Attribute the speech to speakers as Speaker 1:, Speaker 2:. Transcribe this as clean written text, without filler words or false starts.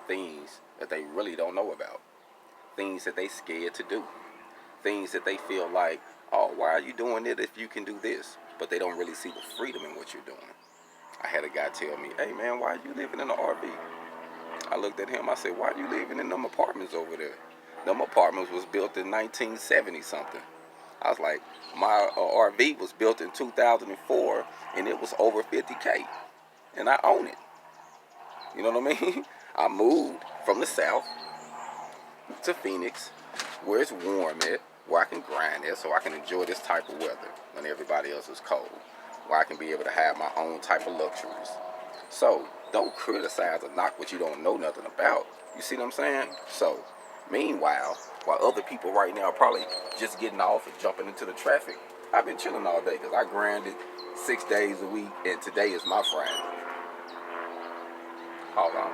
Speaker 1: things that they really don't know about, things that they scared to do, things that they feel like, oh, why are you doing it if you can do this? But they don't really see the freedom in what you're doing. I had a guy tell me, hey man, why are you living in an RV? I looked at him, I said, why are you living in them apartments over there? Them apartments was built in 1970 something. I was like, my RV was built in 2004 and it was over 50K. And I own it. You know what I mean? I moved from the south to Phoenix, where it's warm at, where I can grind it so I can enjoy this type of weather when everybody else is cold, where I can be able to have my own type of luxuries. So don't criticize or knock what you don't know nothing about. You see what I'm saying? So meanwhile, while other people right now are probably just getting off and jumping into the traffic, I've been chilling all day because I grinded 6 days a week and today is my Friday. Hold on.